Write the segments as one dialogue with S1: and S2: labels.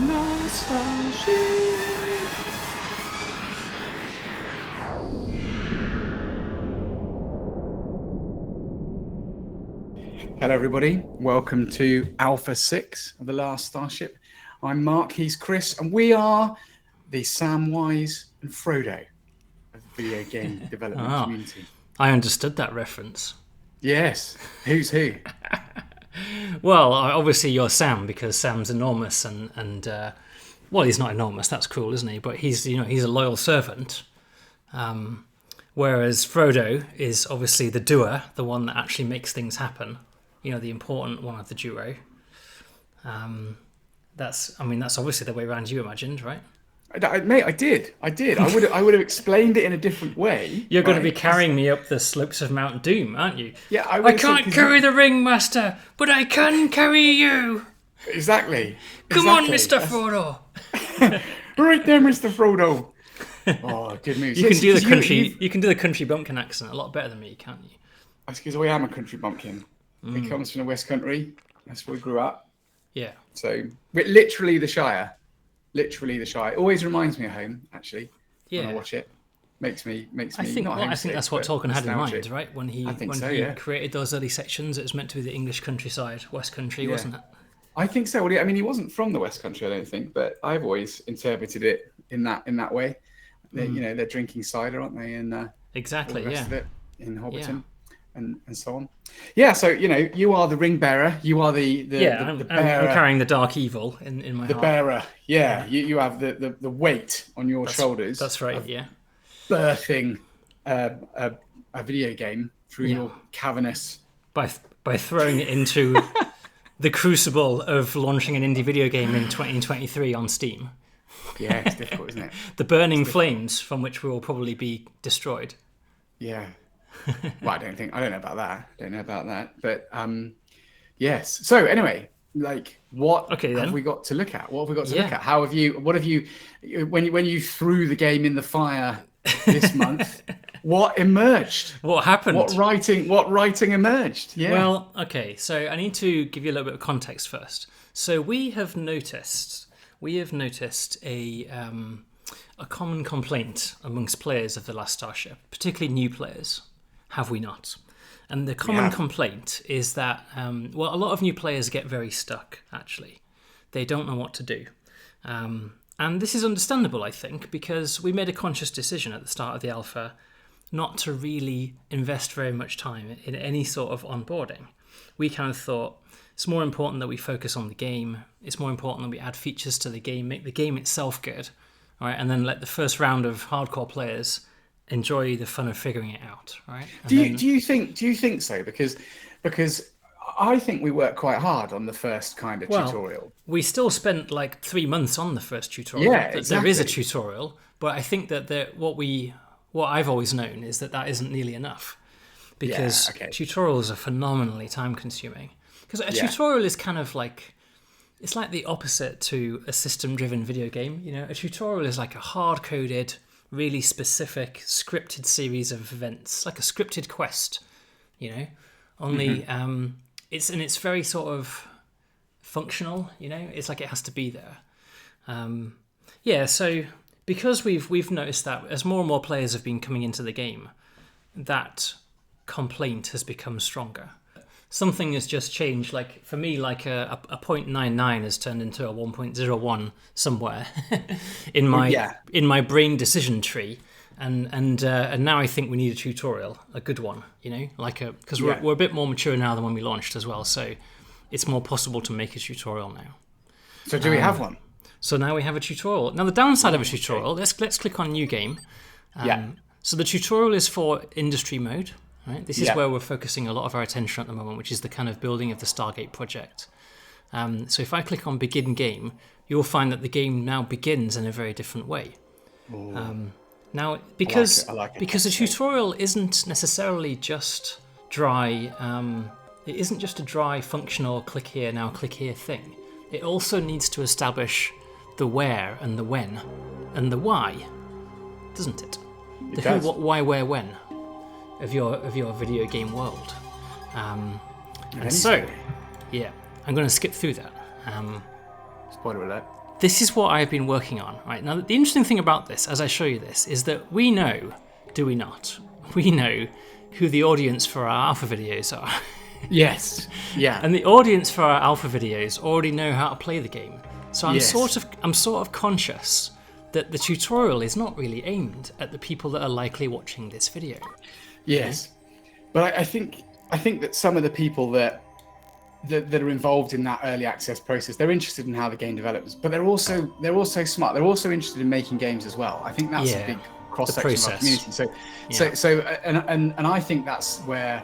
S1: the Starship. Hello, everybody. Welcome to Alpha 6 of The Last Starship. I'm Mark, he's Chris, and we are the Samwise and Frodo of the video game development community.
S2: I understood that reference.
S1: Yes. Who's who?
S2: Well, obviously you're Sam, because Sam's enormous and well, he's not enormous. That's cool, isn't he? But he's a loyal servant. Whereas Frodo is obviously the doer, the one that actually makes things happen. The important one of the duo. That's obviously the way around you imagined, right?
S1: Mate, I did. I would have explained it in a different way.
S2: You're going to be carrying me up the slopes of Mount Doom, aren't you?
S1: Yeah,
S2: I can't carry the ring, Master, but I can carry you.
S1: Exactly.
S2: Come on, Mr. Frodo.
S1: Right there, Mr. Frodo. Oh, good news.
S2: You can do the country. You can do the country bumpkin accent a lot better than me, can't you?
S1: That's because I am a country bumpkin. He comes from the West Country. That's where we grew up.
S2: Yeah.
S1: So, we're literally the Shire. Literally the Shire. It always reminds me of home, actually.
S2: Yeah.
S1: When I watch it. Makes me
S2: I think that's what Tolkien had in mind, right? When he created those early sections, it was meant to be the English countryside, West Country, wasn't it?
S1: I think so. Well, I mean, he wasn't from the West Country, I don't think, but I've always interpreted it in that way. They're drinking cider, aren't they? And
S2: exactly,
S1: all the rest of it in Hobbiton.
S2: Yeah.
S1: And so on. Yeah, so you are the ring bearer. You are the bearer.
S2: I'm carrying the dark evil in my heart.
S1: The bearer. Yeah. You have the weight on your shoulders.
S2: That's right. Yeah.
S1: Birthing a video game through your cavernous
S2: by throwing it into the crucible of launching an indie video game in 2023 on Steam.
S1: Yeah, it's difficult, isn't it?
S2: The burning flames from which we will probably be destroyed.
S1: Yeah. Well, I don't know about that. But yes. So anyway, what have we got to look at? What have we got to look at? What have you when you threw the game in the fire this month, what emerged?
S2: What happened?
S1: What writing emerged? Yeah.
S2: Well, okay, so I need to give you a little bit of context first. So we have noticed a common complaint amongst players of The Last Starship, particularly new players. Have we not? And the common complaint is that, a lot of new players get very stuck, actually. They don't know what to do. And this is understandable, I think, because we made a conscious decision at the start of the alpha not to really invest very much time in any sort of onboarding. We kind of thought it's more important that we focus on the game. It's more important that we add features to the game, make the game itself good, all right, and then let the first round of hardcore players enjoy the fun of figuring it out, right?
S1: Do you think so? Because I think we worked quite hard on the first kind of tutorial.
S2: We still spent like 3 months on the first tutorial.
S1: Yeah, exactly.
S2: There is a tutorial, but I think that what I've always known is that isn't nearly enough, because tutorials are phenomenally time consuming. Because a tutorial is kind of like, it's like the opposite to a system driven video game. A tutorial is like a hard coded, really specific scripted series of events, like a scripted quest, only it's very sort of functional, it's like it has to be there. So because we've noticed that as more and more players have been coming into the game, that complaint has become stronger. Something has just changed. Like for me, like a 0.99 has turned into a 1.01 somewhere in my brain decision tree, and now I think we need a tutorial, a good one, because we're a bit more mature now than when we launched as well. So it's more possible to make a tutorial now.
S1: So do we have one?
S2: So now we have a tutorial. Now the downside of a tutorial, let's click on new game. So the tutorial is for industry mode. Right? This is where we're focusing a lot of our attention at the moment, which is the kind of building of the Stargate project. So if I click on begin game, you'll find that the game now begins in a very different way. Now, because the tutorial isn't necessarily just dry, it isn't just a dry functional click here, now click here thing. It also needs to establish the where and the when and the why, doesn't it? The who, what, why, where, when of your video game world. And so, I'm going to skip through that.
S1: Spoiler alert.
S2: this is what I've been working on. Right now, the interesting thing about this, as I show you this, is that we know, do we not? We know who the audience for our alpha videos are.
S1: Yes. Yeah.
S2: And the audience for our alpha videos already know how to play the game. So I'm sort of conscious that the tutorial is not really aimed at the people that are likely watching this video.
S1: Yes. But I think that some of the people that are involved in that early access process, they're interested in how the game develops, but they're also smart. They're also interested in making games as well. I think that's a big cross section of our community. So and I think that's where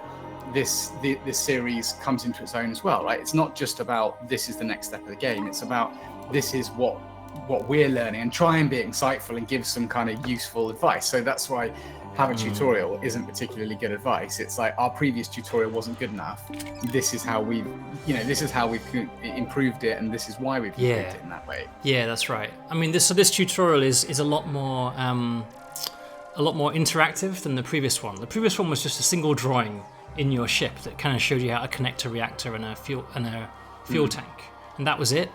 S1: this series comes into its own as well, right? It's not just about this is the next step of the game. It's about this is what we're learning, and try and be insightful and give some kind of useful advice. So that's why have a tutorial isn't particularly good advice. It's like our previous tutorial wasn't good enough. This is how we've improved it, and this is why we've improved it in that way.
S2: Yeah, that's right. I mean, this tutorial is a lot more interactive than the previous one. The previous one was just a single drawing in your ship that kind of showed you how to connect a reactor and a fuel tank, and that was it.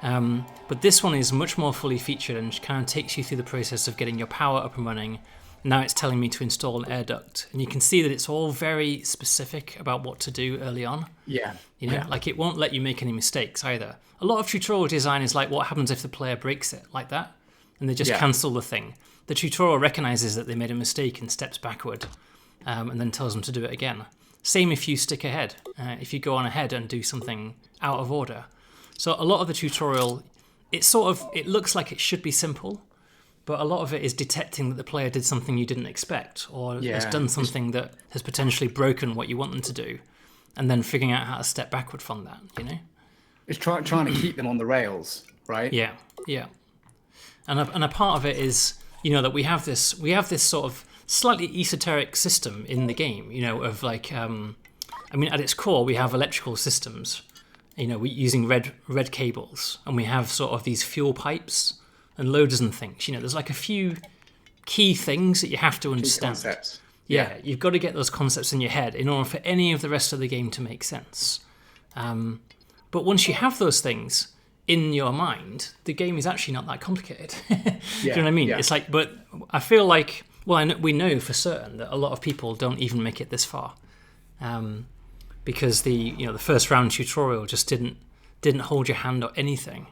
S2: But this one is much more fully featured and kind of takes you through the process of getting your power up and running. Now it's telling me to install an air duct, and you can see that it's all very specific about what to do early on.
S1: Yeah.
S2: Like it won't let you make any mistakes either. A lot of tutorial design is like, what happens if the player breaks it, like that, and they just cancel the thing. The tutorial recognizes that they made a mistake and steps backward, and then tells them to do it again. Same if you stick ahead, if you go on ahead and do something out of order. So a lot of the tutorial, it looks like it should be simple, but a lot of it is detecting that the player did something you didn't expect, or has done something that has potentially broken what you want them to do, and then figuring out how to step backward from that,
S1: It's trying to keep them on the rails, right?
S2: Yeah. And a part of it is, that we have this sort of slightly esoteric system in the game, of like, at its core, we have electrical systems, we using red cables, and we have sort of these fuel pipes and loaders and things. There's like a few key things that you have to understand.
S1: Key concepts.
S2: Yeah, you've got to get those concepts in your head in order for any of the rest of the game to make sense. But once you have those things in your mind, the game is actually not that complicated. Do you know what I mean? Yeah. It's like, but I feel like, we know for certain that a lot of people don't even make it this far, because the first round tutorial just didn't hold your hand or anything.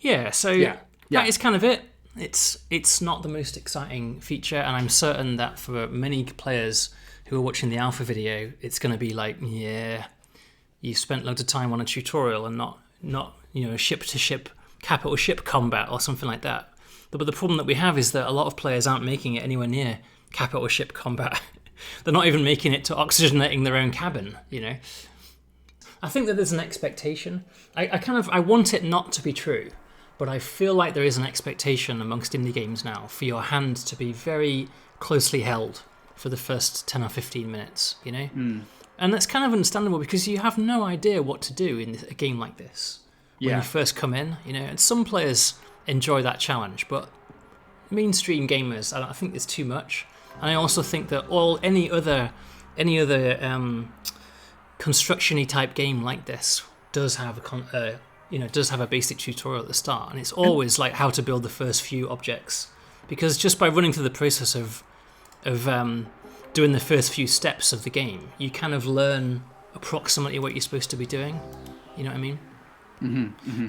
S2: That is kind of it. It's not the most exciting feature, and I'm certain that for many players who are watching the alpha video, it's going to be like, you spent loads of time on a tutorial and not ship to ship, capital ship combat or something like that. But the problem that we have is that a lot of players aren't making it anywhere near capital ship combat. They're not even making it to oxygenating their own cabin. I think that there's an expectation. I want it not to be true, but I feel like there is an expectation amongst indie games now for your hand to be very closely held for the first 10 or 15 minutes, And that's kind of understandable because you have no idea what to do in a game like this when you first come in, And some players enjoy that challenge, but mainstream gamers, I think there's too much. And I also think that any other construction-y type game like this does have a basic tutorial at the start, and it's always like how to build the first few objects, because just by running through the process of doing the first few steps of the game, you kind of learn approximately what you're supposed to be doing. You know what I mean?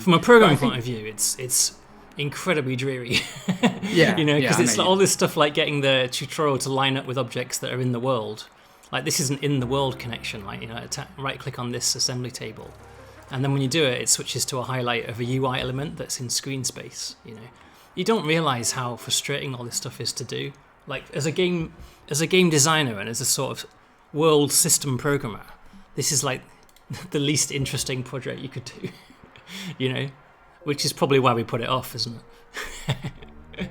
S2: From a programming point of view, it's incredibly dreary. Because it's all this stuff like getting the tutorial to line up with objects that are in the world. Like this is an in the world connection. Like right click on this assembly table, and then when you do it, it switches to a highlight of a UI element that's in screen space. You don't realize how frustrating all this stuff is to do. Like as a game designer and as a sort of world system programmer, this is like the least interesting project you could do. Which is probably why we put it off, isn't it?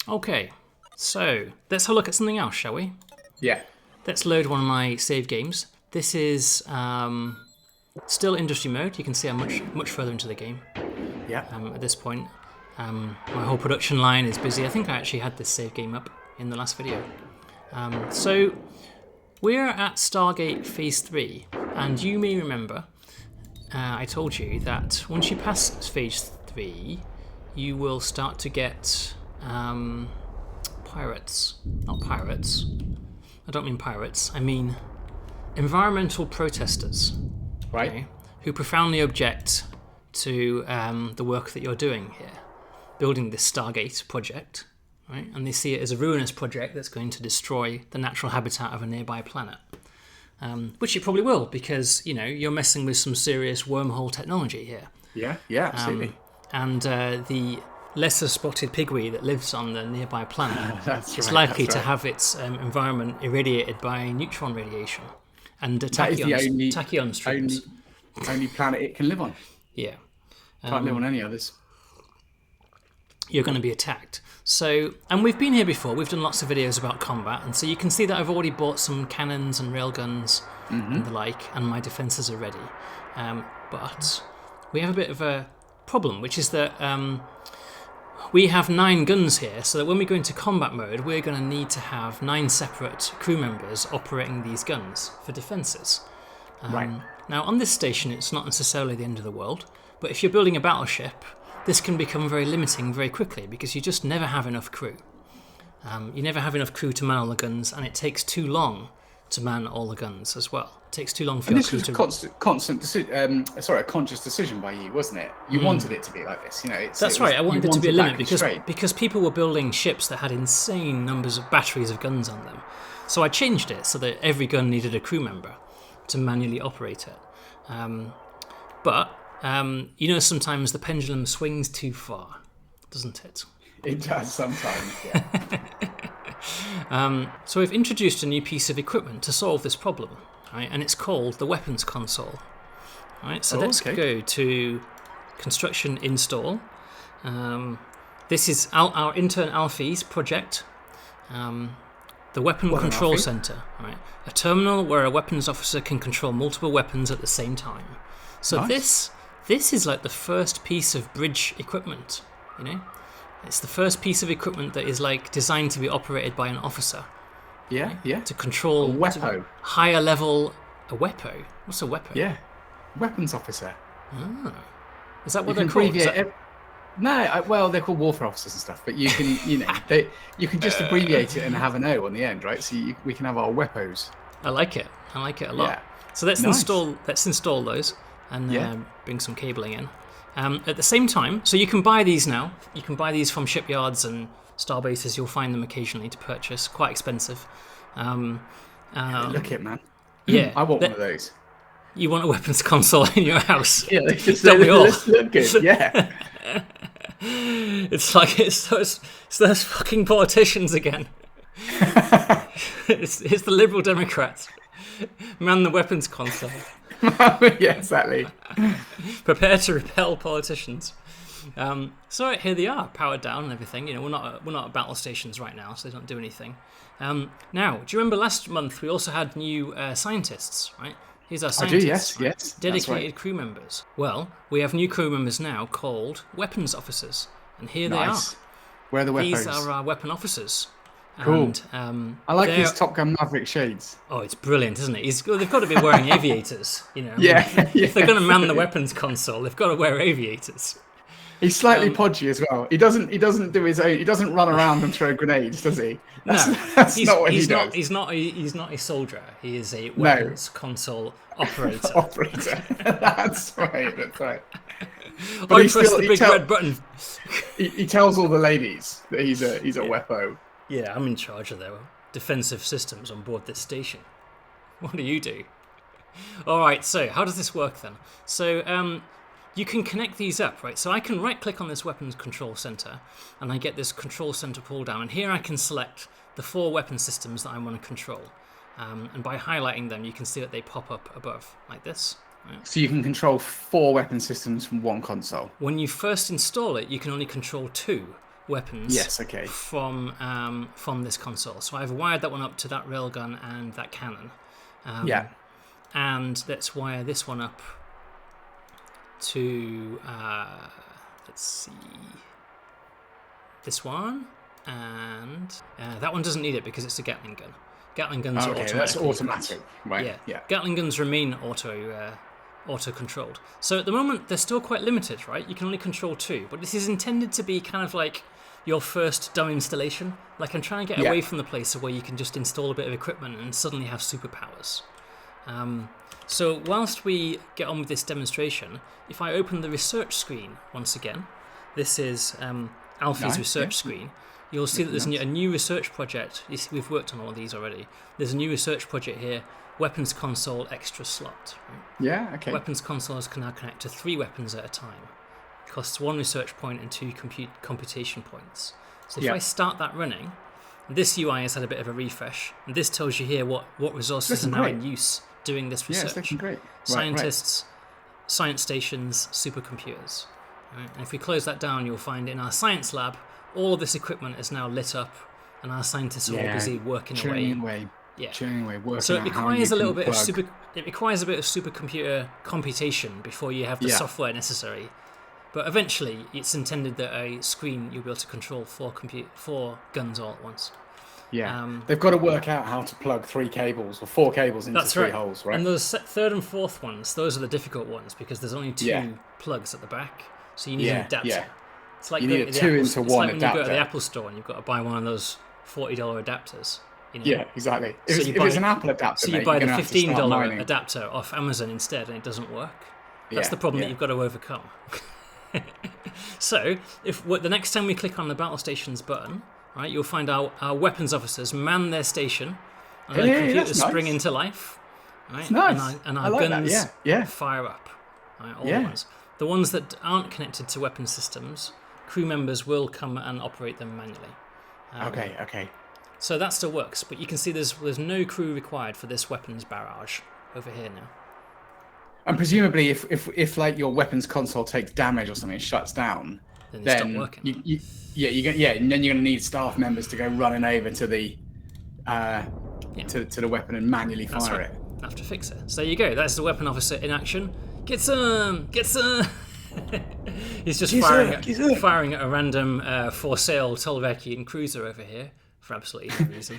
S2: Okay, so let's have a look at something else, shall we?
S1: Yeah.
S2: Let's load one of my save games. This is still industry mode. You can see I'm much further into the game.
S1: Yeah.
S2: At this point, my whole production line is busy. I think I actually had this save game up in the last video. So we're at Stargate Phase 3, and you may remember I told you that once you pass phase 3, you will start to get pirates. Not pirates. I don't mean pirates. I mean environmental protesters.
S1: Right.
S2: Okay, who profoundly object to the work that you're doing here, building this Stargate project, right? And they see it as a ruinous project that's going to destroy the natural habitat of a nearby planet. Which it probably will, because you're messing with some serious wormhole technology here.
S1: Yeah, absolutely.
S2: And the lesser spotted pigweed that lives on the nearby planet is likely to have its environment irradiated by neutron radiation and tachyon streams.
S1: Only planet it can live on.
S2: Yeah,
S1: Can't live on any others.
S2: You're going to be attacked. So, and we've been here before. We've done lots of videos about combat, and so you can see that I've already bought some cannons and railguns and the like, and my defences are ready. But we have a bit of a problem, which is that we have 9 guns here, so that when we go into combat mode, we're going to need to have 9 separate crew members operating these guns for defences.
S1: Right.
S2: Now, on this station, it's not necessarily the end of the world, but if you're building a battleship, this can become very limiting very quickly because you just never have enough crew. You never have enough crew to man all the guns, and it takes too long to man all the guns as well. It takes too long for your crew to...
S1: This was a conscious decision by you, wasn't it? You wanted it to be like this,
S2: That's right. I wanted it to be a limit because people were building ships that had insane numbers of batteries of guns on them. So I changed it so that every gun needed a crew member to manually operate it. But sometimes the pendulum swings too far, doesn't it?
S1: It does sometimes, yeah.
S2: So we've introduced a new piece of equipment to solve this problem, right? And it's called the weapons console. Right? So let's go to construction install. This is our intern Alfie's project. The Weapon Control Center, right? A terminal where a weapons officer can control multiple weapons at the same time. So
S1: nice.
S2: This is like the first piece of bridge equipment, It's the first piece of equipment that is like designed to be operated by an officer.
S1: Yeah,
S2: right?
S1: yeah.
S2: To control higher level. A wepo? What's a wepo?
S1: Yeah, weapons officer.
S2: Oh. Is that what they're called?
S1: No, they're called warfare officers and stuff. But you can, you can just abbreviate it and have an O on the end, right? So we can have our weapos.
S2: I like it. I like it a lot. Yeah. So let's install those and bring some cabling in. At the same time, so you can buy these now. You can buy these from Shipyards and Starbases. You'll find them occasionally to purchase. Quite expensive.
S1: Look it, man.
S2: Yeah,
S1: I want one of those.
S2: You want a weapons console in your house?
S1: Yeah, don't we all? Look good. Yeah.
S2: It's like it's those fucking politicians again. it's the Liberal Democrats. Man the weapons console.
S1: Yeah, exactly.
S2: Prepare to repel politicians. So here they are, powered down and everything. We're not at battle stations right now, so they don't do anything. Now, do you remember last month we also had new scientists, right? Here's our scientists.
S1: I do, yes.
S2: Dedicated crew members. Well, we have new crew members now called weapons officers, and here they are.
S1: Where are the weapons?
S2: These are our weapon officers.
S1: Cool. And, I like his Top Gun Maverick shades.
S2: Oh, it's brilliant, isn't it? They've got to be wearing aviators,
S1: Yeah.
S2: If they're going to man the weapons console, they've got to wear aviators.
S1: He's slightly podgy as well. He doesn't do his own. He doesn't run around and throw grenades, does he? That's not what he does.
S2: He's not a soldier. He is a weapons console operator.
S1: That's right.
S2: But I press the big red button.
S1: He tells all the ladies that he's a wepo.
S2: Yeah, I'm in charge of their defensive systems on board this station. What do you do? All right. So how does this work then? So you can connect these up, right? So I can right-click on this weapons control center, and I get this control center pull down, and here I can select the 4 weapon systems that I want to control. And by highlighting them, you can see that they pop up above, like this. Right?
S1: So you can control 4 weapon systems from one console.
S2: When you first install it, you can only control 2 weapons.
S1: Yes, okay.
S2: From this console. So I've wired that one up to that railgun and that cannon. And let's wire this one up to let's see, this one, and that one doesn't need it because it's a Gatling gun. Gatling guns are automatic.
S1: That's automatic, right?
S2: Yeah. Gatling guns remain auto auto-controlled. So at the moment, they're still quite limited, right? You can only control 2, but this is intended to be kind of like your first dumb installation. Like, I'm trying to get away from the place where you can just install a bit of equipment and suddenly have superpowers. So whilst we get on with this demonstration, if I open the research screen once again, this is Alfie's research screen, you'll see that there's a new research project. We've worked on all of these already. There's a new research project here, Weapons Console Extra Slot. Right?
S1: Yeah, okay.
S2: Weapons consoles can now connect to 3 weapons at a time. It costs 1 research point and 2 computation points. So if I start that running, this UI has had a bit of a refresh, and this tells you here what resources are now in use doing this research.
S1: Yeah, it's looking great.
S2: Scientists, science stations, supercomputers. Right? And if we close that down, you'll find in our science lab, all of this equipment is now lit up, and our scientists are all busy working away. So it requires a little bit of it requires a bit of supercomputer computation before you have the software necessary. But eventually, it's intended that a screen you'll be able to control 4 guns all at once.
S1: Yeah, they've got to work out how to plug 3 cables or 4 cables into 3 holes, right?
S2: And those 3rd and 4th ones, those are the difficult ones because there's only 2 plugs at the back, so you need an adapter. Yeah. It's like
S1: you need a 2 into 1 adapter. It's like when you go to
S2: the Apple store and you've got to buy one of those $40 adapters. You know?
S1: Yeah, exactly. If it's an Apple adapter,
S2: so you buy the $15 adapter off Amazon instead, and it doesn't work. That's the problem that you've got to overcome. So, if the next time we click on the battle stations button, right, you'll find our weapons officers man their station, and their computers spring into life, right?
S1: Nice.
S2: And our guns fire up. Right, all the ones. The ones that aren't connected to weapon systems, crew members will come and operate them manually.
S1: Okay.
S2: So that still works, but you can see there's no crew required for this weapons barrage over here now.
S1: And presumably, if like your weapons console takes damage or something, it shuts down,
S2: then they stop working.
S1: And then you're going to need staff members to go running over to the to the weapon and manually fire it.
S2: Have to fix it. So there you go. That's the weapon officer in action. Get some. He's just firing at a random for sale Tolvekian cruiser over here for absolutely no reason.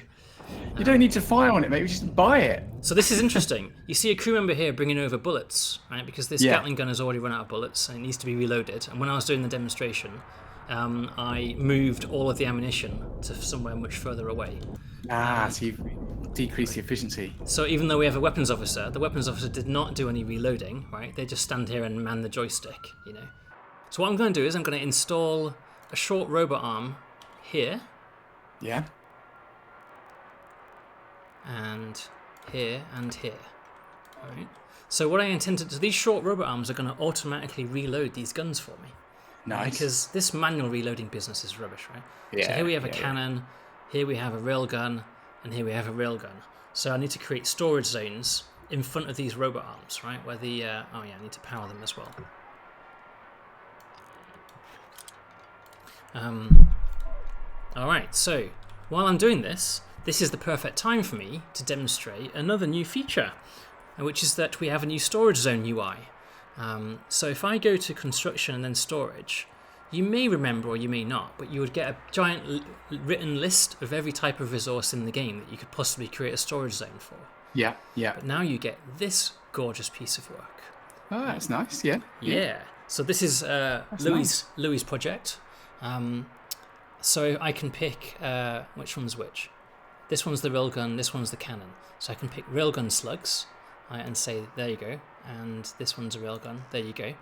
S1: You don't need to fire on it, mate. We just buy it.
S2: So this is interesting. You see a crew member here bringing over bullets, right? Because this Gatling gun has already run out of bullets and it needs to be reloaded. And when I was doing the demonstration, I moved all of the ammunition to somewhere much further away.
S1: So you've decreased the efficiency.
S2: So even though we have a weapons officer, the weapons officer did not do any reloading, right? They just stand here and man the joystick, you know. So what I'm going to do is I'm going to install a short robot arm here.
S1: Yeah.
S2: And here and here. All right. So what I intended to, these short robot arms are going to automatically reload these guns for me.
S1: Nice.
S2: Because this manual reloading business is rubbish, right?
S1: Yeah.
S2: So here we have a cannon, here we have a railgun, and here we have a railgun. So I need to create storage zones in front of these robot arms, right? Where the I need to power them as well. All right. So while I'm doing this. This is the perfect time for me to demonstrate another new feature, which is that we have a new storage zone UI. So if I go to construction and then storage, you may remember or you may not, but you would get a giant written list of every type of resource in the game that you could possibly create a storage zone for.
S1: Yeah.
S2: But now you get this gorgeous piece of work.
S1: Oh, that's nice. Yeah.
S2: So this is Louis' project. So I can pick which one's which. This one's the railgun, this one's the cannon. So I can pick railgun slugs, right, and say, there you go. And this one's a railgun, there you go.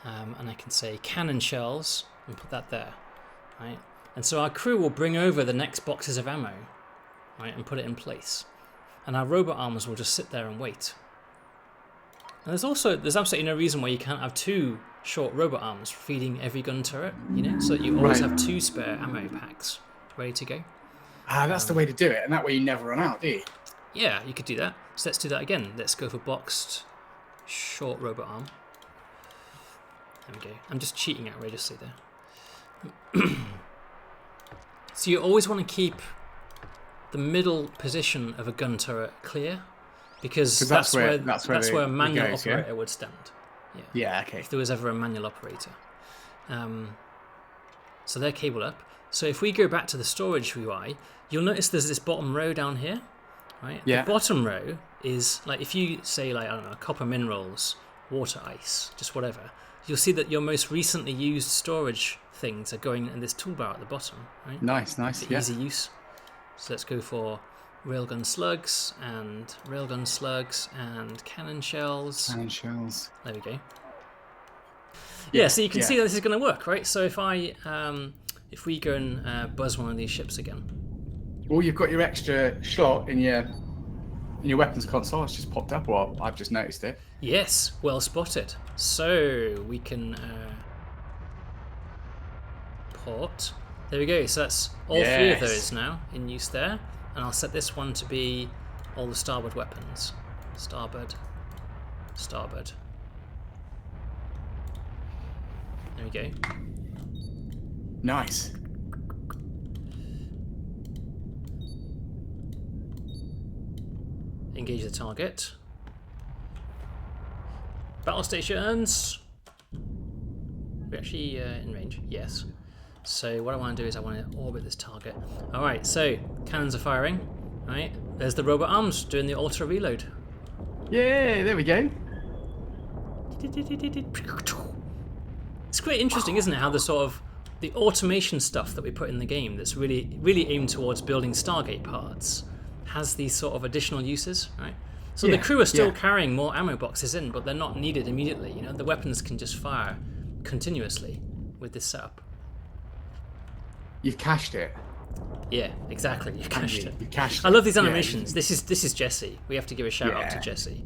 S2: And I can say cannon shells and put that there, right? And so our crew will bring over the next boxes of ammo, right, and put it in place. And our robot arms will just sit there and wait. And there's absolutely no reason why you can't have 2 short robot arms feeding every gun turret, you know, so that you always have 2 spare ammo packs ready to go.
S1: That's the way to do it, and that way you never run out, do you?
S2: Yeah, you could do that. So let's do that again. Let's go for boxed short robot arm. There we go. I'm just cheating outrageously there. So you always want to keep the middle position of a gun turret clear, because that's where a manual operator would stand.
S1: Yeah, okay.
S2: If there was ever a manual operator. So they're cabled up. So if we go back to the storage UI, you'll notice there's this bottom row down here, right? Yeah. The bottom row is like, if you say like, I don't know, copper minerals water ice, just whatever, you'll see that your most recently used storage things are going in this toolbar at the bottom, right?
S1: Nice.
S2: For easy use. So let's go for railgun slugs and cannon shells. There we go. Yeah, so you can see that this is going to work, right? So if we go and buzz one of these ships again.
S1: Well, you've got your extra slot in your weapons console. It's just popped up, or I've just noticed it.
S2: Yes, well spotted. So we can port. There we go. So that's all 3 of those now in use there. And I'll set this one to be all the starboard weapons. Starboard. There we go.
S1: Nice.
S2: Engage the target. Battle stations. We're actually in range. Yes. So what I want to do is I want to orbit this target. All right. So cannons are firing. All right. There's the robot arms doing the auto reload.
S1: Yeah. There we go.
S2: It's quite interesting, isn't it? How the automation stuff that we put in the game that's really aimed towards building Stargate parts has these sort of additional uses, right? So the crew are still carrying more ammo boxes in, but they're not needed immediately. You know, the weapons can just fire continuously with this setup.
S1: You've cached it.
S2: Yeah, exactly. You cached it.
S1: You cached it.
S2: I love these animations. This is Jesse. We have to give a shout out to Jesse.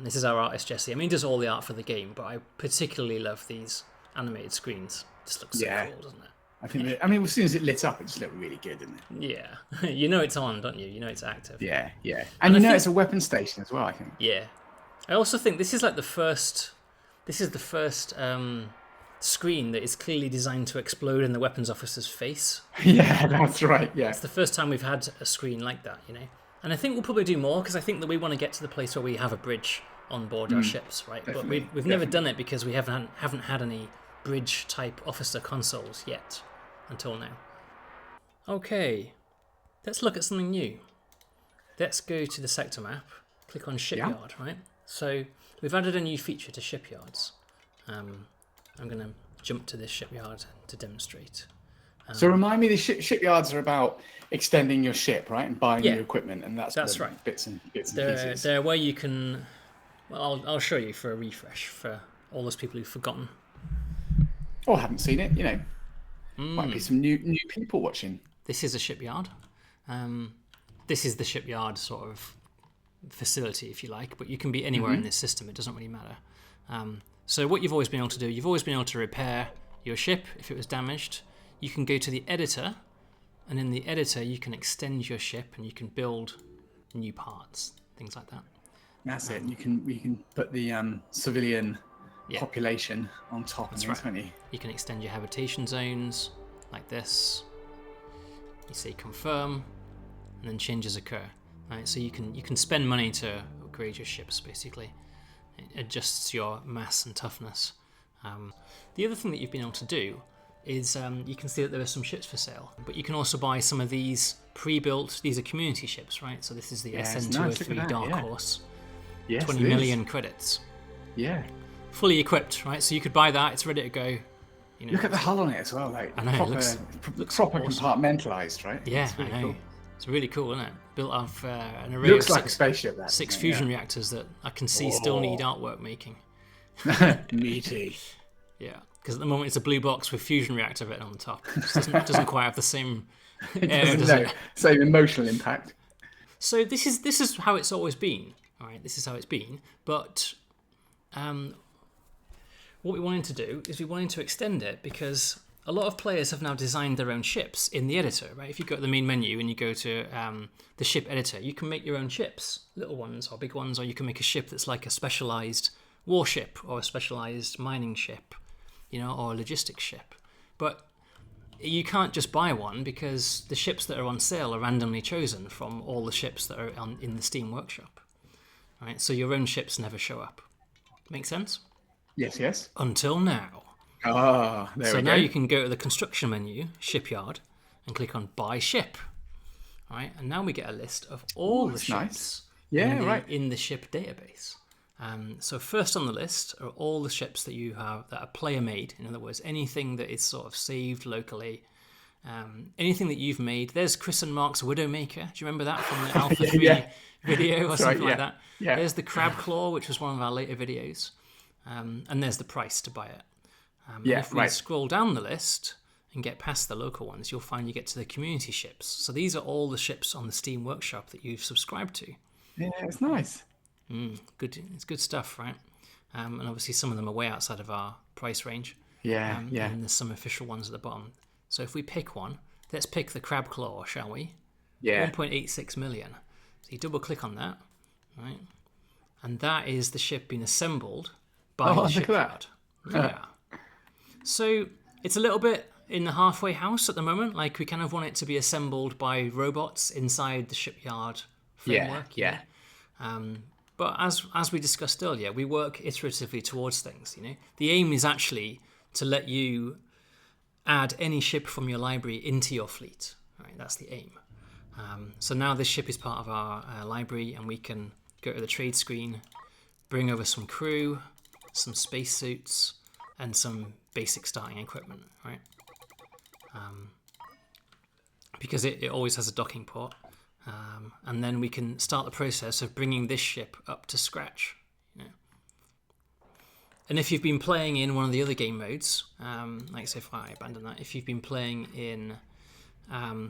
S2: This is our artist Jesse. I mean, he does all the art for the game, but I particularly love these animated screens. It just looks so cool, doesn't it?
S1: I think. As soon as it lit up, it just looked really good, didn't it?
S2: Yeah, you know it's on, don't you? You know it's active.
S1: Yeah, and it's a weapon station as well. I think.
S2: Yeah, I also think this is like the first. This is the first screen that is clearly designed to explode in the weapons officer's face.
S1: Yeah, that's right. Yeah,
S2: it's the first time we've had a screen like that, you know. And I think we'll probably do more because I think that we want to get to the place where we have a bridge on board our ships, right? But we've never done it because we haven't had any bridge type officer consoles yet until now. Okay, let's look at something new. Let's go to the sector map, click on Shipyard, right? So we've added a new feature to Shipyards. I'm going to jump to this shipyard to demonstrate.
S1: So remind me, the shipyards are about extending your ship, right, and buying new equipment, and that's right. Bits and pieces.
S2: They're where you can. Well, I'll show you for a refresh for all those people who've forgotten.
S1: Or haven't seen it, you know. Might be some new people watching.
S2: This is a shipyard. This is the shipyard sort of facility, if you like, but you can be anywhere in this system. It doesn't really matter. So what you've always been able to do, you've always been able to repair your ship if it was damaged. You can go to the editor, and in the editor you can extend your ship and you can build new parts, things like that.
S1: That's it. You can put the civilian population on top.
S2: That's right. You can extend your habitation zones like this. You say confirm, and then changes occur. Right, so you can spend money to upgrade your ships. Basically, it adjusts your mass and toughness. The other thing that you've been able to do is you can see that there are some ships for sale, but you can also buy some of these pre-built. These are community ships, right? So this is the SN203 Dark Horse. Yes, 20 million credits.
S1: Yeah.
S2: Fully equipped, right? So you could buy that. It's ready to go. You know,
S1: look at the hull on it as well. Like,
S2: I know,
S1: proper,
S2: it looks
S1: proper
S2: awesome.
S1: Compartmentalized, right?
S2: Yeah,
S1: really
S2: I know.
S1: Cool.
S2: It's really cool, isn't it? Built off an array
S1: looks
S2: of
S1: like a spaceship. That,
S2: six fusion reactors that I can see still need artwork making.
S1: Meaty.
S2: Yeah, because at the moment it's a blue box with fusion reactor written on the top. It doesn't quite have the same air, does it?
S1: Same emotional impact.
S2: So this is how it's always been. All right, this is how it's been. But what we wanted to do is we wanted to extend it because a lot of players have now designed their own ships in the editor, right? If you go to the main menu and you go to the ship editor, you can make your own ships, little ones or big ones, or you can make a ship that's like a specialized warship or a specialized mining ship, you know, or a logistics ship. But you can't just buy one because the ships that are on sale are randomly chosen from all the ships that are in the Steam workshop. Right? So your own ships never show up. Make sense?
S1: Yes.
S2: Until now.
S1: Ah, there we go.
S2: So now you can go to the construction menu, Shipyard, and click on Buy Ship. All right, and now we get a list of all the ships in the ship database. So first on the list are all the ships that you have that are player made. In other words, anything that is sort of saved locally, anything that you've made. There's Chris and Mark's Widowmaker. Do you remember that from the Alpha 3 video or something like that?
S1: Yeah.
S2: There's the Crab Claw, which was one of our later videos. And there's the price to buy it. If we scroll down the list and get past the local ones, you'll find you get to the community ships. So these are all the ships on the Steam Workshop that you've subscribed to.
S1: Yeah, it's nice.
S2: Good, it's good stuff, right? And obviously some of them are way outside of our price range.
S1: Yeah.
S2: And there's some official ones at the bottom. So if we pick one, let's pick the Crab Claw, shall we?
S1: Yeah.
S2: 1.86 million. So you double click on that, right? And that is the ship being assembled by the shipyard. Yeah. So it's a little bit in the halfway house at the moment. Like we kind of want it to be assembled by robots inside the shipyard framework.
S1: Yeah.
S2: But as we discussed earlier, we work iteratively towards things. The aim is actually to let you add any ship from your library into your fleet. Right, that's the aim. So now this ship is part of our library, and we can go to the trade screen, bring over some crew, some spacesuits, and some basic starting equipment. Right, because it always has a docking port. And then we can start the process of bringing this ship up to scratch. And if you've been playing in one of the other game modes, like say if I abandon that, if you've been playing in,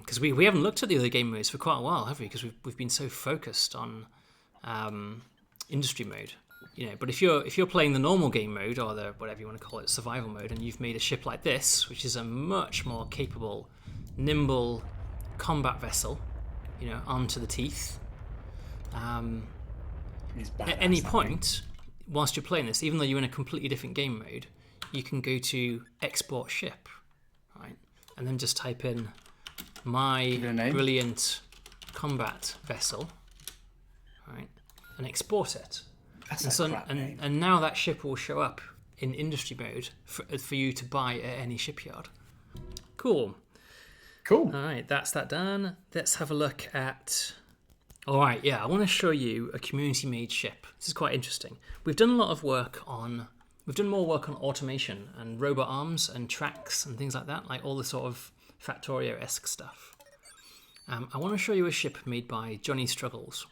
S2: because we haven't looked at the other game modes for quite a while, have we? Because we've been so focused on industry mode. But if you're playing the normal game mode, or the whatever you want to call it, survival mode, and you've made a ship like this, which is a much more capable, nimble combat vessel, armed to the teeth. At any point, whilst you're playing this, even though you're in a completely different game mode, you can go to export ship, right? And then just type in my brilliant combat vessel, right? And export it. And now that ship will show up in industry mode for you to buy at any shipyard. Cool. All right, that's that done. Let's have a look at... All right, I want to show you a community-made ship. This is quite interesting. We've done a lot of work on... We've done more work on automation and robot arms and tracks and things like that, like all the sort of Factorio-esque stuff. I want to show you a ship made by Johnny Struggles.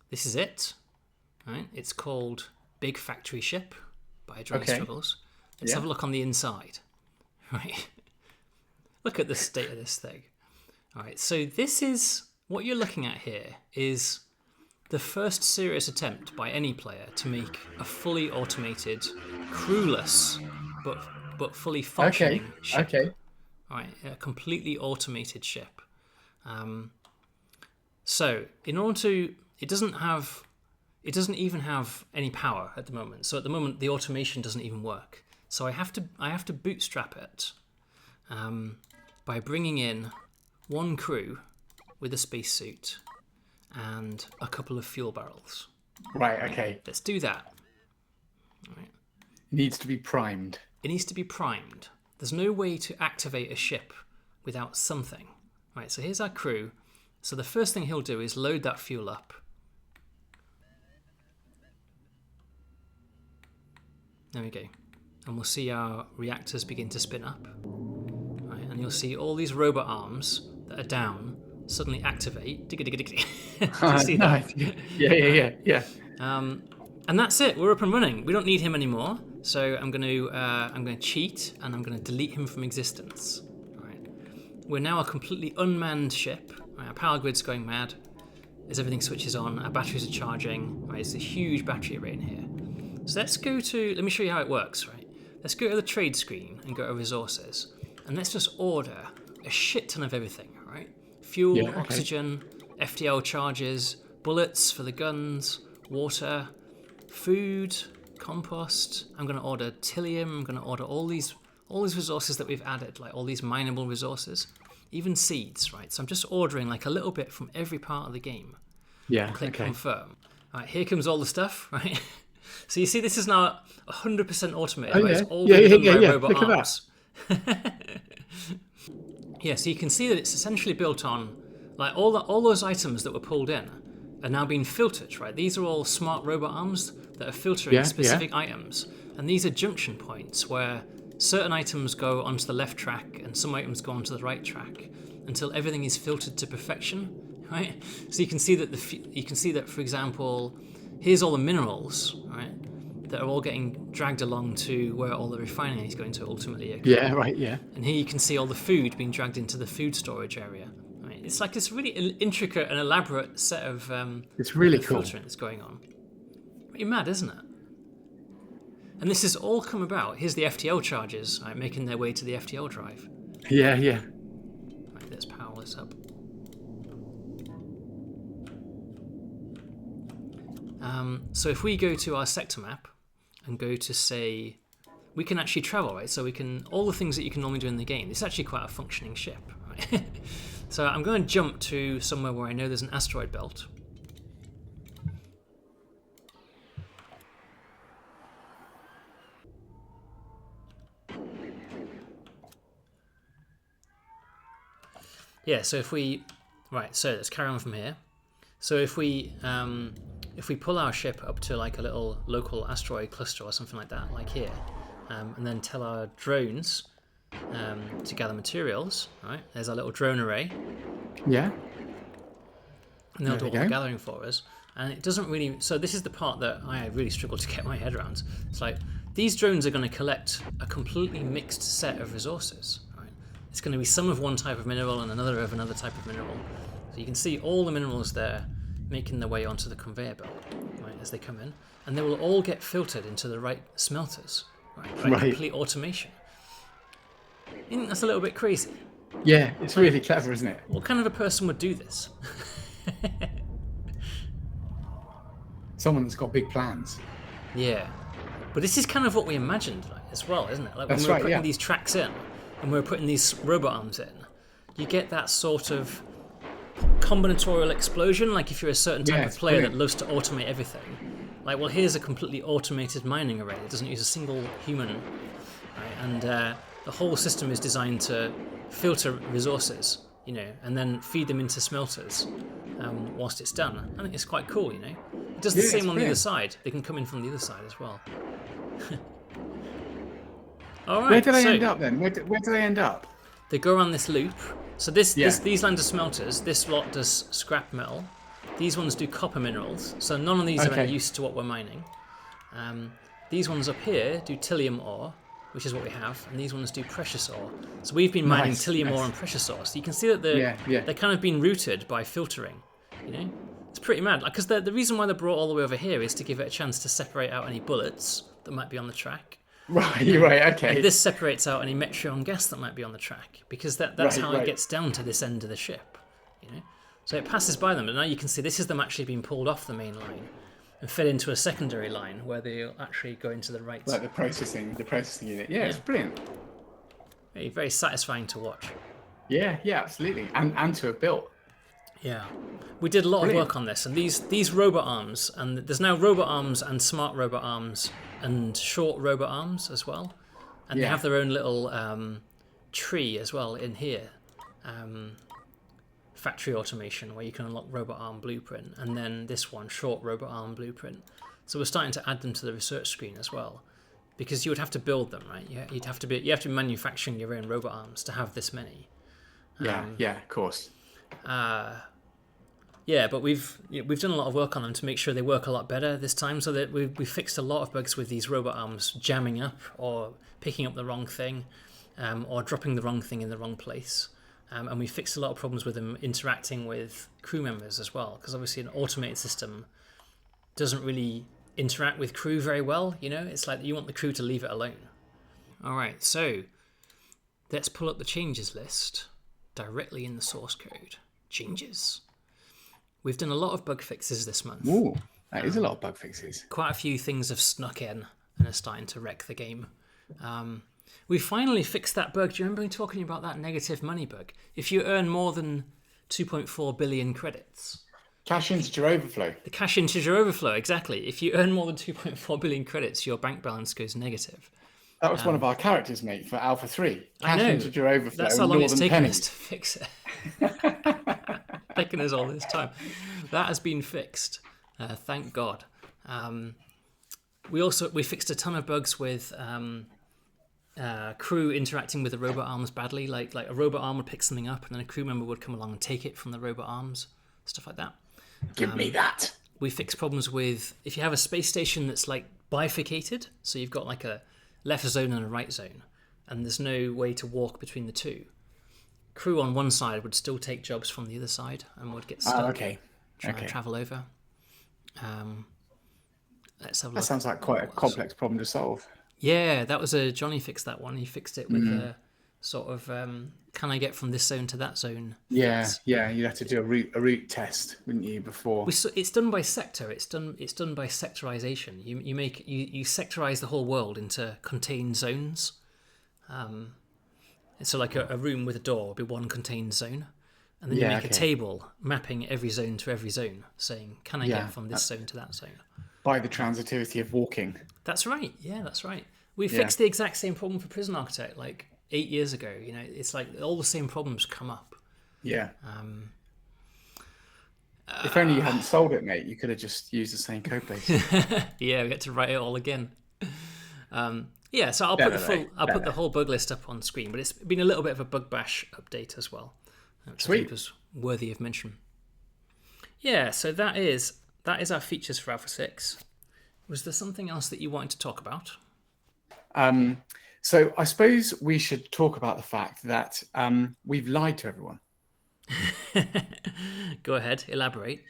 S2: This is it. Right? It's called Big Factory Ship by Johnny Struggles. Let's have a look on the inside. Right. Look at the state of this thing. All right, so this is what you're looking at here is the first serious attempt by any player to make a fully automated, crewless, but fully functioning ship. All right, a completely automated ship. So in order to, it doesn't even have any power at the moment. So at the moment, the automation doesn't even work. So I have to bootstrap it by bringing in one crew with a spacesuit and a couple of fuel barrels.
S1: Right. Okay.
S2: Let's do that. All right.
S1: It needs to be primed.
S2: It needs to be primed. There's no way to activate a ship without something. Right. So here's our crew. So the first thing he'll do is load that fuel up. There we go. And we'll see our reactors begin to spin up. Right, and you'll see all these robot arms that are down suddenly activate. Do you see that?
S1: Yeah.
S2: And that's it. We're up and running. We don't need him anymore. So I'm going to cheat and I'm going to delete him from existence. Right. We're now a completely unmanned ship. Right, our power grid's going mad. As everything switches on, our batteries are charging. Right, it's a huge battery array in here. So let's go to. Let me show you how it works. Right. Let's go to the trade screen and go to resources. And let's just order a shit ton of everything, right? Fuel, oxygen, FTL charges, bullets for the guns, water, food, compost. I'm going to order Tillium. I'm going to order all these resources that we've added, like all these mineable resources, even seeds, right? So I'm just ordering like a little bit from every part of the game.
S1: Yeah.
S2: Click confirm. All right, here comes all the stuff, right? So you see, this is now 100% automated.
S1: Oh,
S2: right?
S1: yeah.
S2: It's all done by robot
S1: Look
S2: arms. Yeah, so you can see that it's essentially built on Like all those items that were pulled in are now being filtered, right? These are all smart robot arms that are filtering specific items. And these are junction points where certain items go onto the left track and some items go onto the right track until everything is filtered to perfection, right? So you can see that, for example, here's all the minerals, right, that are all getting dragged along to where all the refining is going to ultimately occur.
S1: Yeah, right, yeah.
S2: And here you can see all the food being dragged into the food storage area. Right? It's like this really intricate and elaborate set of
S1: it's really cool
S2: filtering that's going on. Pretty mad, isn't it? And this has all come about. Here's the FTL charges, right, making their way to the FTL drive.
S1: Yeah, yeah.
S2: Right, let's power this up. So if we go to our sector map and go to, say, we can actually travel, right? So we can, all the things that you can normally do in the game. It's actually quite a functioning ship, right? So I'm going to jump to somewhere where I know there's an asteroid belt. Yeah, so if we, right, so let's carry on from here. So if we pull our ship up to like a little local asteroid cluster or something like that, like here, and then tell our drones to gather materials, right? There's our little drone array.
S1: Yeah.
S2: And they'll do all the gathering for us. And it doesn't really, so this is the part that I really struggle to get my head around. It's like, these drones are going to collect a completely mixed set of resources, right? It's going to be some of one type of mineral and another of another type of mineral. So you can see all the minerals there making their way onto the conveyor belt, right, as they come in. And they will all get filtered into the right smelters, right? Complete automation. I think that's a little bit crazy.
S1: Yeah, it's really clever, isn't it?
S2: What kind of a person would do this?
S1: Someone that's got big plans.
S2: Yeah. But this is kind of what we imagined, like, as well, isn't it? Like when
S1: that's
S2: we were putting these tracks in and we were putting these robot arms in, you get that sort of combinatorial explosion, like if you're a certain type of player that loves to automate everything. Like, well, here's a completely automated mining array that doesn't use a single human, right? And the whole system is designed to filter resources, you know, and then feed them into smelters whilst it's done. I think it's quite cool, you know. It does the same on the other side. They can come in from the other side as well. All right.
S1: Where do they end up then? Where do they end up?
S2: They go around this loop. So these land are smelters. This lot does scrap metal. These ones do copper minerals. So none of these are any use to what we're mining. These ones up here do thallium ore, which is what we have, and these ones do precious ore. So we've been mining thallium ore and precious ore. So you can see that they're kind of been routed by filtering. You know, it's pretty mad. Because the reason why they're brought all the way over here is to give it a chance to separate out any bullets that might be on the track.
S1: Right, you're right, okay.
S2: And this separates out any metron gas that might be on the track, because that's how it gets down to this end of the ship, you know. So it passes by them, and now you can see this is them actually being pulled off the main line and fed into a secondary line where they'll actually go into the right.
S1: Like the processing unit. Yeah, it's brilliant.
S2: Very, very satisfying to watch.
S1: Yeah, absolutely, and to have built.
S2: Yeah, we did a lot of work on this, and these robot arms, and there's now robot arms and smart robot arms and short robot arms as well, and they have their own little tree as well in here, factory automation, where you can unlock robot arm blueprint, and then this one, short robot arm blueprint. So we're starting to add them to the research screen as well, because you would have to build them, right? You have to be manufacturing your own robot arms to have this many.
S1: Of course.
S2: But we've done a lot of work on them to make sure they work a lot better this time, so that we fixed a lot of bugs with these robot arms jamming up or picking up the wrong thing, or dropping the wrong thing in the wrong place. And we fixed a lot of problems with them interacting with crew members as well, because obviously an automated system doesn't really interact with crew very well, you know? It's like you want the crew to leave it alone. All right, so let's pull up the changes list directly in the source code. Changes. We've done a lot of bug fixes this month.
S1: Ooh, that is a lot of bug fixes.
S2: Quite a few things have snuck in and are starting to wreck the game. We finally fixed that bug. Do you remember me talking about that negative money bug? If you earn more than 2.4 billion credits.
S1: Cash integer overflow.
S2: The cash integer overflow, exactly. If you earn more than 2.4 billion credits, your bank balance goes negative.
S1: That was one of our characters, mate, for Alpha 3. Cash integer overflow.
S2: That's how long it's taken us to fix it. taken us all this time. That has been fixed. Thank God. We fixed a ton of bugs with crew interacting with the robot arms badly. Like a robot arm would pick something up, and then a crew member would come along and take it from the robot arms, stuff like that.
S1: Give me that.
S2: We fixed problems with if you have a space station that's like bifurcated, so you've got like a left zone and a right zone, and there's no way to walk between the two. Crew on one side would still take jobs from the other side and would get stuck.
S1: Trying
S2: to travel over. Let's have a look.
S1: That sounds like quite a complex problem to solve.
S2: Yeah, that was Johnny fixed that one. He fixed it with a sort of can I get from this zone to that zone?
S1: Yeah, you'd have to do a route test, wouldn't you, before?
S2: It's done by sector. It's done by sectorization. You sectorize the whole world into contained zones. So like a room with a door would be one contained zone, and then you make a table mapping every zone to every zone, saying can I get from this zone to that zone?
S1: By the transitivity of walking.
S2: That's right. Yeah, that's right. We fixed the exact same problem for Prison Architect like 8 years ago. You know, it's like all the same problems come up.
S1: Yeah. If only you hadn't sold it, mate, you could have just used the same code base.
S2: Yeah, we had to write it all again. So I'll put the whole bug list up on screen, but it's been a little bit of a bug bash update as well, which I think was worthy of mention. Yeah, so that is our features for Alpha 6. Was there something else that you wanted to talk about?
S1: So I suppose we should talk about the fact that we've lied to everyone.
S2: Go ahead, elaborate.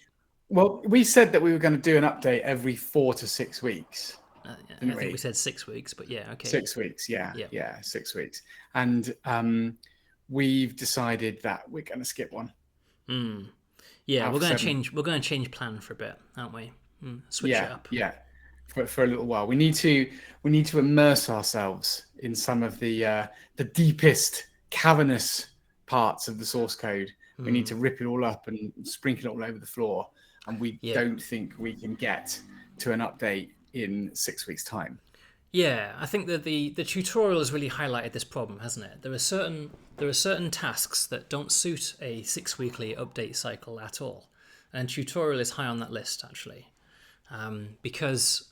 S1: Well, we said that we were going to do an update every 4 to 6 weeks.
S2: I think we said 6 weeks, but yeah, okay.
S1: 6 weeks, yeah, 6 weeks. And we've decided that we're going to skip one.
S2: Yeah, we're going to change plan for a bit, aren't we? Switch it up.
S1: Yeah. For a little while, we need to immerse ourselves in some of the deepest cavernous parts of the source code. We need to rip it all up and sprinkle it all over the floor, and we don't think we can get to an update in 6 weeks' time.
S2: Yeah, I think that the tutorial has really highlighted this problem, hasn't it? There are certain tasks that don't suit a 6-weekly update cycle at all, and tutorial is high on that list actually, because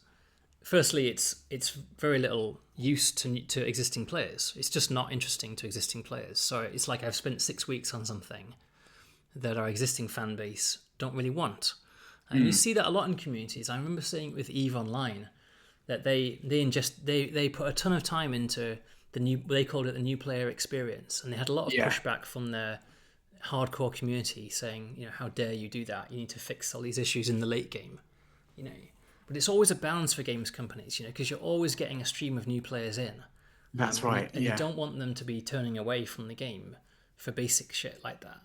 S2: firstly, it's very little use to existing players. It's just not interesting to existing players. So it's like I've spent 6 weeks on something that our existing fan base don't really want. And you see that a lot in communities. I remember seeing it with EVE Online, that they put a ton of time into they called it the new player experience, and they had a lot of pushback from their hardcore community saying, you know, how dare you do that? You need to fix all these issues in the late game, you know. But it's always a balance for games companies, you know, because you're always getting a stream of new players in.
S1: That's right.
S2: And you don't want them to be turning away from the game for basic shit like that.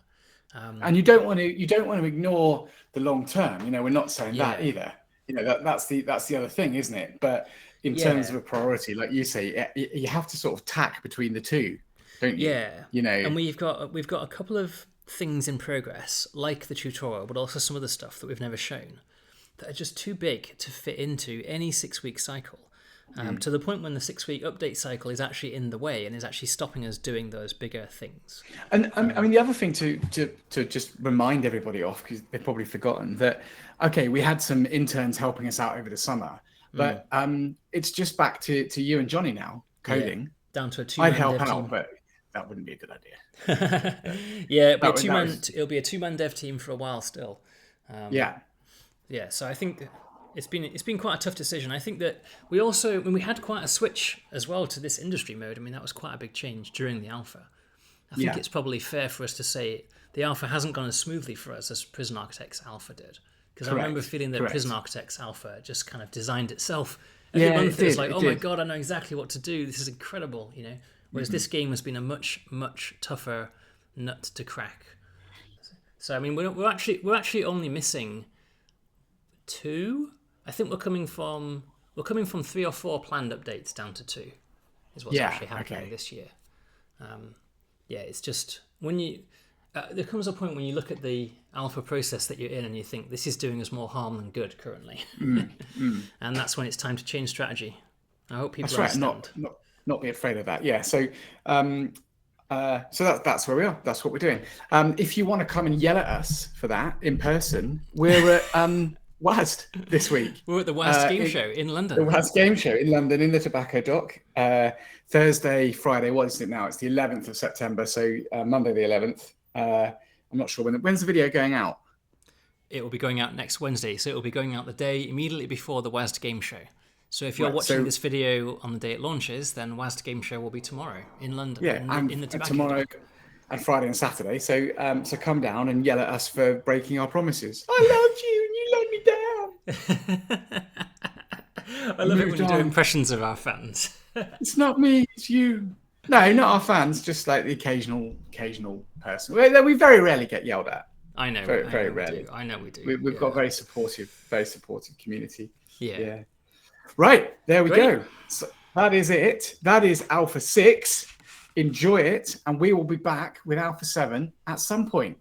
S1: And you don't want to ignore the long term. You know, we're not saying that either. You know, that's the other thing, isn't it? But in terms of a priority, like you say, you have to sort of tack between the two, don't you?
S2: Yeah.
S1: You know,
S2: and we've got a couple of things in progress, like the tutorial, but also some other stuff that we've never shown, that are just too big to fit into any 6-week cycle, to the point when the 6-week update cycle is actually in the way and is actually stopping us doing those bigger things.
S1: And I mean, the other thing to just remind everybody of, because they've probably forgotten that, okay, we had some interns helping us out over the summer, but it's just back to you and Johnny now, coding.
S2: Yeah, down to a 2-man
S1: I'd help
S2: dev
S1: out,
S2: team.
S1: but that wouldn't be a good idea.
S2: Yeah, it'll be a 2-man dev team for a while still. Yeah, so I think it's been quite a tough decision. I think that when we had quite a switch as well to this industry mode, I mean, that was quite a big change during the alpha. I think it's probably fair for us to say the alpha hasn't gone as smoothly for us as Prison Architect's alpha did. Because I remember feeling that Prison Architect's alpha just kind of designed itself. Every month it was like, oh my God, I know exactly what to do. This is incredible, you know. Whereas this game has been a much, much tougher nut to crack. So I mean, we're actually only missing 2. I think we're coming from 3 or 4 planned updates down to 2 is what's actually happening this year. It's just when there comes a point when you look at the alpha process that you're in and you think this is doing us more harm than good currently, and that's when it's time to change strategy. I hope people understand.
S1: Not be afraid of that. Yeah. So So that's where we are. That's what we're doing. If you want to come and yell at us for that in person, we're at WASD this week.
S2: We're at the WASD Game Show in London.
S1: The WASD Game Show in London in the Tobacco Dock. Thursday, Friday. What is it now? It's the 11th of September. So Monday the 11th. I'm not sure when's the video going out.
S2: It will be going out next Wednesday. So it will be going out the day immediately before the WASD Game Show. So if you're watching this video on the day it launches, then WASD Game Show will be tomorrow in London.
S1: Yeah,
S2: in the Tobacco
S1: tomorrow
S2: Dock.
S1: and Friday and Saturday. So come down and yell at us for breaking our promises. I loved you and you let me down.
S2: I love it when you do impressions of our fans.
S1: It's not me, it's you. No, not our fans, just like the occasional person. We very rarely get yelled at.
S2: I know.
S1: Very rarely.
S2: I know we do.
S1: We've got a very supportive community.
S2: Yeah.
S1: Right, there we go. So that is it. That is Alpha 6. Enjoy it, and we will be back with Alpha 7 at some point.